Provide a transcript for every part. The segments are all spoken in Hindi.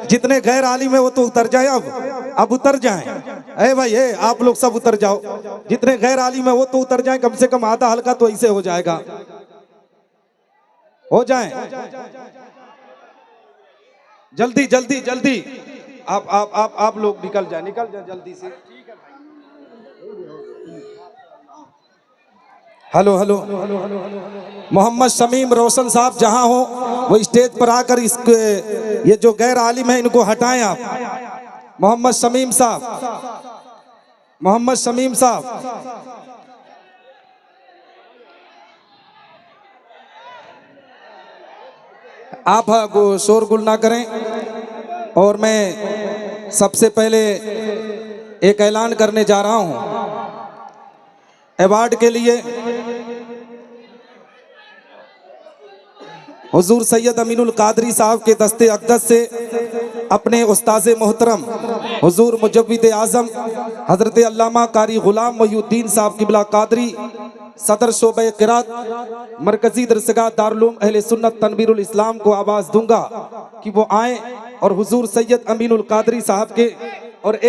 जितने गैर आलिम है वो तो उतर जाए, अब उतर जाएं। अरे भाई आप लोग सब उतर जाओ, जितने गैर आलिम है वो तो उतर जाएं, कम से कम आधा हल्का तो ऐसे हो जाएगा, हो जाएं। जल्दी जल्दी जल्दी आप लोग निकल जाए जल्दी से। हेलो हेलो, मोहम्मद शमीम रोशन साहब जहां हो वो स्टेज पर आकर ये जो गैर आलिम है इनको हटाएं आप। मोहम्मद शमीम साहब, मोहम्मद शमीम साहब, आप शोरगुल ना करें। और मैं सबसे पहले एक ऐलान करने जा रहा हूं अवार्ड के लिए। हुजूर सैयद अमीनुल कादरी साहब के दस्ते अक़दस से अपने उस्ताज़े मोहतरम हुजूर मुजव्विद आज़म हज़रत अल्लामा कारी ग़ुलाम मोहिउद्दीन साहब क़िबला कादरी सदर शोबे क़िरात मरकज़ी दरसगाह दारुल उलूम अहले सुन्नत तनवीरुल इस्लाम को आवाज़ दूंगा कि वो आए और हुजूर सैयद अमीनुल कादरी साहब के। और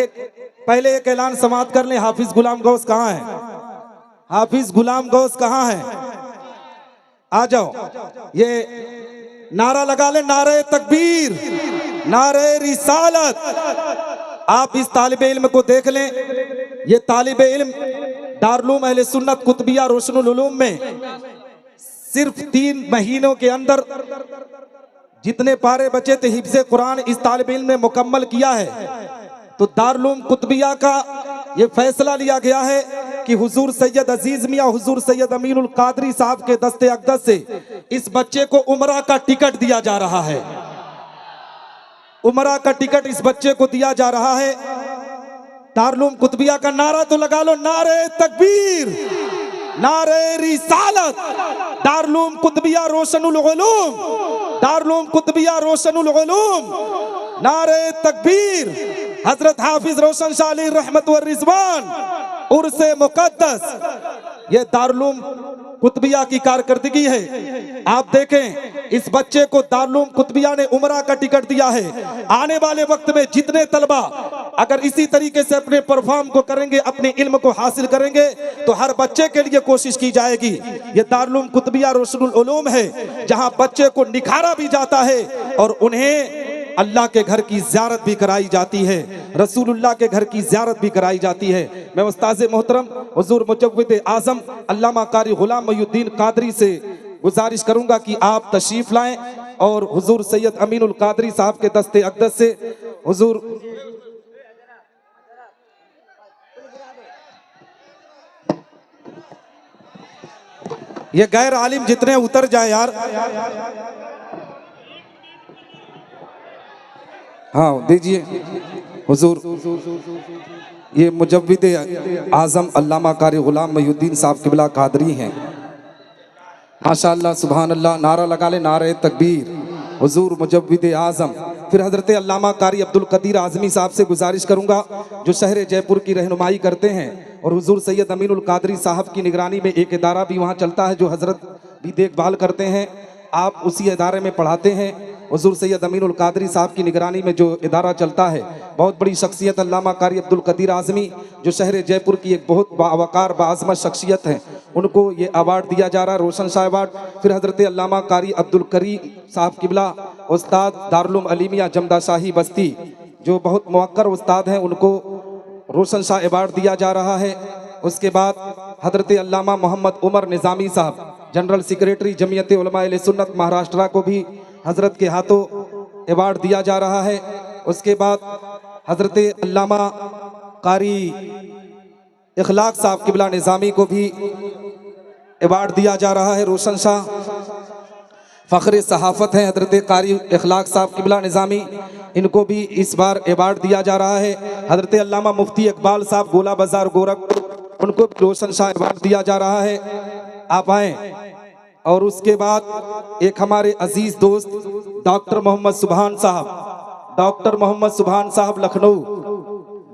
पहले एक ऐलान समाअत कर लें। हाफिज़ गुलाम गौस कहाँ है? हाफिज़ गुलाम गौस कहाँ है? आ जाओ, ये नारा लगा ले, नारे तकबीर, नारे रिसालत। आप इस तालिबे इल्म को देख लें, ये तालिबे इल्म दारुल उलूम अहले सुन्नत कुतुबिया रोशनुल उलूम में सिर्फ 3 महीनों के अंदर जितने पारे बचे थे हिफ्ज़े कुरान इस तालिबे इल्म ने मुकम्मल किया है। तो दारुल उलूम कुतुबिया का ये फैसला लिया गया है कि हुजूर सैयद अजीज मियां हुजूर सैयद अमीनुल कादरी साहब के दस्ते अक़दस से इस बच्चे को उमरा का टिकट दिया जा रहा है। उमरा का टिकट इस बच्चे को दिया जा रहा है। दारुल उलूम कुतुबिया का नारा तो लगा लो, नारे तकबीर, नारे रिसालत। दारुल उलूम कुतुबिया रोशनुल उलूम, दारुल उलूम कुतुबिया रोशनुल उलूम, नारे तकबीर। हजरत हाफिज रोशन शाह अली रहमत व रिजवान उर्से मुकद्दस, ये दारुल उलूम कुतुबिया की कारकर्दगी है। आप देखें इस बच्चे को दारुल उलूम कुतुबिया ने उमरा का टिकट दिया है। आने वाले वक्त में जितने तलबा अगर इसी तरीके से अपने परफॉर्म को करेंगे, अपने इल्म को हासिल करेंगे, तो हर बच्चे के लिए कोशिश की जाएगी। ये दारुल उलूम कुतुबिया रोशनुल उलूम है जहां बच्चे को निखारा भी जाता है और उन्हें अल्लाह के घर की ज़ियारत भी कराई जाती है, रसूलुल्लाह के घर की ज़ियारत भी कराई जाती है। मैं उस्ताज़े मोहतरम हुजूर मुजव्विद आज़म अल्लामा कारी ग़ुलाम मोहिउद्दीन कादरी से गुजारिश करूंगा कि आप तशरीफ़ लाएं और हुजूर सैयद अमीनुल कादरी साहब के दस्ते अक़दस से हुजूर ये गैर आलिम जितने उतर जाए यार। हाँ दीजिए हुजूर, ये मुजव्विद आज़म अल्लामा कारी ग़ुलाम मोहिउद्दीन साहब क़िबला कादरी हैं। माशाअल्लाह सुभान अल्लाह, नारा लगा ले, नारे तकबीर। हुजूर मुजव्विद आज़म। फिर हज़रत अल्लामा कारी अब्दुल कदीर आज़मी साहब से गुजारिश करूँगा जो शहर जयपुर की रहनुमाई करते हैं और हुजूर सैयद अमीनुल कादरी साहब की निगरानी में एक इदारा भी वहाँ चलता है जो हज़रत भी देखभाल करते हैं। आप उसी इदारे में पढ़ाते हैं। हुजूर सैयद अमीनुल कादरी साहब की निगरानी में जो इदारा चलता है, बहुत बड़ी शख्सियत अल्लामा कारी अब्दुल कदीर आज़मी जो शहर जयपुर की एक बहुत बावकार बाज़मत शख्सियत है, उनको ये अवार्ड दिया जा रहा है, रोशन शाह अवार्ड। फिर हज़रत अल्लामा कारी अब्दुल करीम साहब क़िबला उस्ताद दारुल उलूम अलीमिया जमदा शाही बस्ती जो बहुत मुवक्कर उस्ताद हैं, उनको रोशन शाह अवार्ड दिया जा रहा है। उसके बाद हज़रत अल्लामा मोहम्मद उमर निज़ामी साहब जनरल सेक्रेटरी जमीयत उलमा अहले सुन्नत महाराष्ट्र को भी हज़रत के हाथों अवार्ड दिया जा रहा है। उसके बाद हज़रत अल्लामा कारी इखलाक साहब क़िबला निज़ामी को भी अवार्ड दिया जा रहा है। रोशन शाह फ़ख्र सहाफ़त हैं हज़रत कारी इखलाक साहब क़िबला निज़ामी, इनको भी इस बार अवार्ड दिया जा रहा है। हज़रत अल्लामा मुफ्ती इकबाल साहब गोला बाज़ार गोरखपुर, उनको भी रोशन शाह अवार्ड दिया जा रहा है। आप आएँ। और उसके बाद एक हमारे अजीज दोस्त डॉक्टर मोहम्मद सुभान साहब, डॉक्टर मोहम्मद सुभान साहब लखनऊ,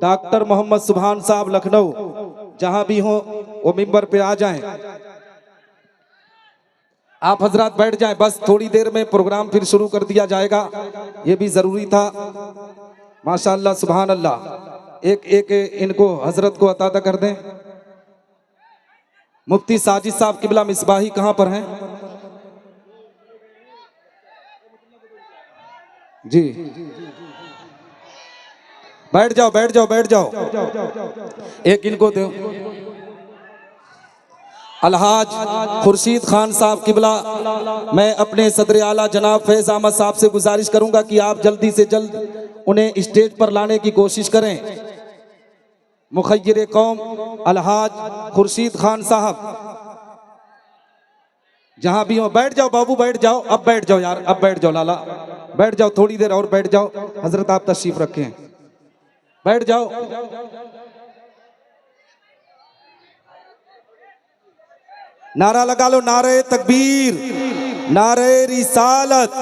डॉक्टर मोहम्मद सुभान साहब लखनऊ, जहां भी हो वो मिंबर पे आ जाएं। आप हजरात बैठ जाएं, बस थोड़ी देर में प्रोग्राम फिर शुरू कर दिया जाएगा, ये भी जरूरी था। माशाअल्लाह सुभान अल्लाह। एक एक इनको हजरत को अता कर दें। मुफ्ती साजिद साहब किबला मिसबाही कहां पर हैं जी? बैठ जाओ बैठ जाओ बैठ जाओ। एक इनको दो। अलहाज खुर्शीद खान साहब किबला, मैं अपने सदर आला जनाब फैज अहमद साहब से गुजारिश करूंगा कि आप जल्दी से जल्द उन्हें स्टेज पर लाने की कोशिश करें। मुखय्यिर कौम अलहाज खुर्शीद खान साहब, जहां भी हो बैठ जाओ बाबू, बैठ जाओ। अब बैठ जाओ यार, अब बैठ जाओ लाला, बैठ जाओ, थोड़ी देर और बैठ जाओ। हजरत आप तशरीफ रखें, बैठ जाओ। नारा लगा लो, नारे तकबीर, नारे रिसालत,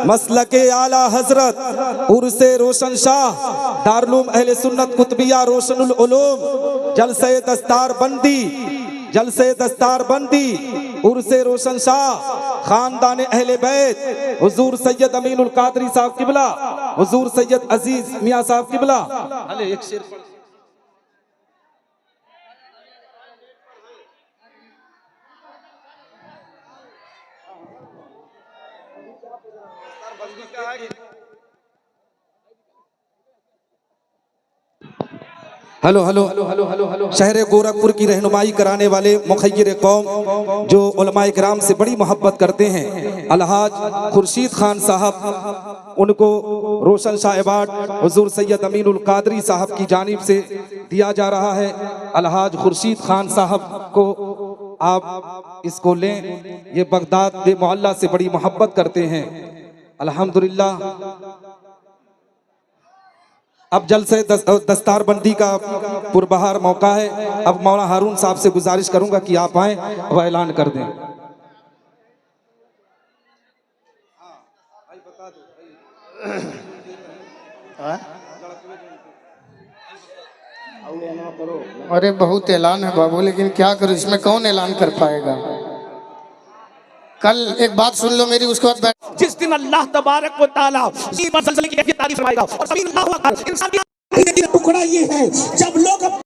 मसलके आला हजरत, उर्से रोशन शाह, दारुल अहले सुन्नत कुतबिया रोशनुल उलूम, जलसे दस्तार बंदी, जलसे दस्तार बंदी, उर्से रोशन शाह, खानदान अहले बैत, हुजूर सैयद अमीनुल कादरी साहब किबला, हुजूर सैयद अजीज मियां साहब किबला। अले एक शेर hello hello hello hello hello hello. शहर गोरखपुर की रहनुमाई कराने वाले मुखय्यिर कौम, जो उलमाए किराम से बड़ी मोहब्बत करते हैं, अलहाज खुर्शीद खान साहब, उनको रोशन शाह अवार्ड हुजूर सैयद अमीनुल कादरी साहब की जानिब से दिया जा रहा है। अलहाज खुर्शीद खान साहब को आप इसको लें, ये बगदाद के मोहल्ला से बड़ी मोहब्बत करते हैं अल्हम्दुलिल्लाह। अब जल्द से दस्तार बंदी का पुरबहार मौका है। अब मौला हारून साहब से गुजारिश करूंगा कि आप आए, वह ऐलान कर दें। अरे बहुत ऐलान है बाबू, लेकिन क्या करूं, इसमें कौन ऐलान कर पाएगा। कल एक बात सुन लो मेरी, उसके बाद बैठ। जिस दिन अल्लाह तबारक व तआला की तारीफ फरमाएगा और टुकड़ा ये है, जब लोग